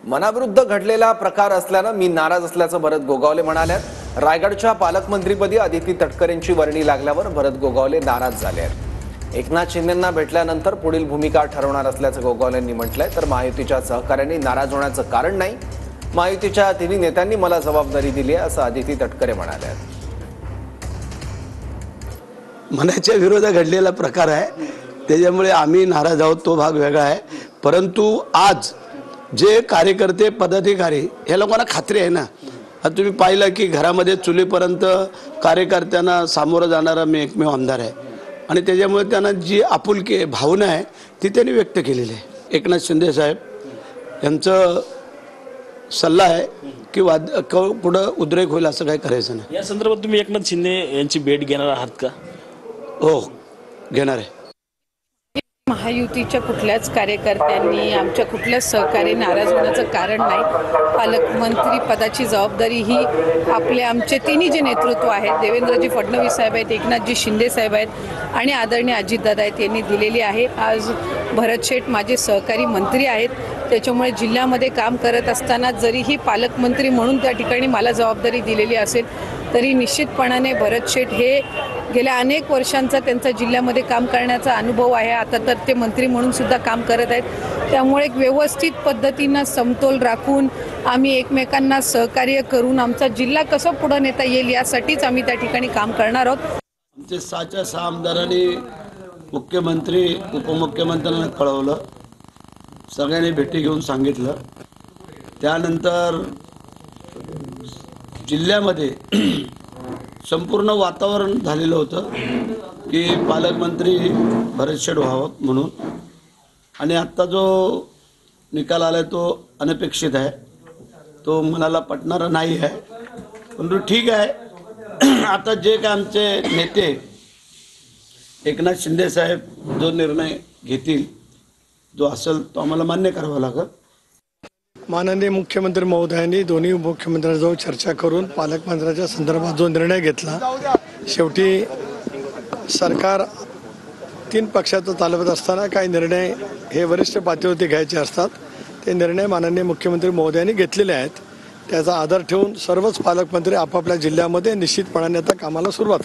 मनाविरुद्ध घडलेला प्रकार असल्याने मी नाराज असल्याचं भरत गोगावले म्हणाल्यात। रायगडच्या पालकमंत्रीपदी अदिती तटकरेंची वर्णी लागल्यावर भरत गोगावले नाराज झाले आहेत। एकनाथ शिंदेंना भेटल्यानंतर पुढील भूमिका ठरवणार असल्याचं गोगावलेंनी म्हटलंय। तर महायुतीच्या सहकार्यांनी नाराज होण्याचं कारण नाही, महायुतीच्या तिन्ही नेत्यांनी मला जबाबदारी दिली आहे असं अदिती तटकरे म्हणाले। मनाच्या विरोधात घडलेला प्रकार आहे, त्याच्यामुळे आम्ही नाराज आहोत, तो भाग वेगळा आहे। परंतु आज जे कार्यकर्ते पदाधिकारी हे लोकांना खात्री आहे ना। आता तुम्ही पाहिलं की घरामध्ये चुलीपर्यंत कार्यकर्त्यांना सामोरं जाणारा मी एकमेव आमदार आहे आणि त्याच्यामुळे त्यांना जी आपुलकी भावना आहे ती त्यांनी व्यक्त केलेली आहे। एकनाथ शिंदे साहेब यांचं सल्ला आहे की पुढं उद्रेक होईल असं काही करायचं नाही। या संदर्भात तुम्ही एकनाथ शिंदे यांची भेट घेणार आहात का? हो, घेणार आहे। महायुतीच्या कुठल्याच कार्यकर्त्यांनी आमच्या कुठल्याच सहकारी नाराज होण्याचं कारण नाही। पालकमंत्री पदाची जबाबदारी ही आमचे तिन्ही जे नेतृत्व आहेत, देवेंद्रजी फडणवीस साहेब आहेत, एकनाथजी शिंदे साहेब आहेत आणि आदरणीय अजितदादा आहेत, यांनी दिलेली आहे। आज भरत शेठ माझे सहकारी मंत्री आहेत, त्याच्यामुळे जिल्ह्यामध्ये काम करत असताना जरीही पालकमंत्री म्हणून त्या ठिकाणी मला जबाबदारी दिलेली असेल तरी निश्चितपणाने भरत शेठ हे गेल्या अनेक वर्षांचा त्यांचा जिल्ह्यामध्ये काम करण्याचा अनुभव आहे। आता तर ते मंत्री म्हणून सुद्धा काम करत आहेत, त्यामुळे एक व्यवस्थित पद्धतीनं समतोल राखून आम्ही एकमेकांना सहकार्य करून आमचा जिल्हा कसं पुढे नेता येईल यासाठीच आम्ही त्या ठिकाणी काम करणार आहोत। आमचे 6 आमदारांनी मुख्यमंत्री उपमुख्यमंत्र्यांना कळवलं, सगळ्यांनी भेटी घेऊन सांगितलं। त्यानंतर जिल्ह्यामध्ये संपूर्ण वातावरण झालेलं होतं की पालकमंत्री भरत शेठ व्हावं म्हणून, आणि आत्ता जो निकाल आला तो अनपेक्षित आहे, तो मनाला पटणारा नाही आहे। परंतु ठीक आहे, आता जे काय आमचे नेते एकनाथ शिंदे साहेब जो निर्णय घेतील, जो असेल तो आम्हाला मान्य करावा लागेल। माननीय मुख्यमंत्री महोदयांनी दोन्ही मुख्यमंत्र्यांजवळ चर्चा करून पालकमंत्र्यांच्या संदर्भात जो निर्णय घेतला, शेवटी सरकार 3 पक्षाचं चालवत असताना काही निर्णय हे वरिष्ठ पातळीवरती घ्यायचे असतात, ते निर्णय माननीय मुख्यमंत्री महोदयांनी घेतलेले आहेत। त्याचा आदर ठेवून सर्वच पालकमंत्री आपापल्या जिल्ह्यामध्ये निश्चितपणाने आता कामाला सुरुवात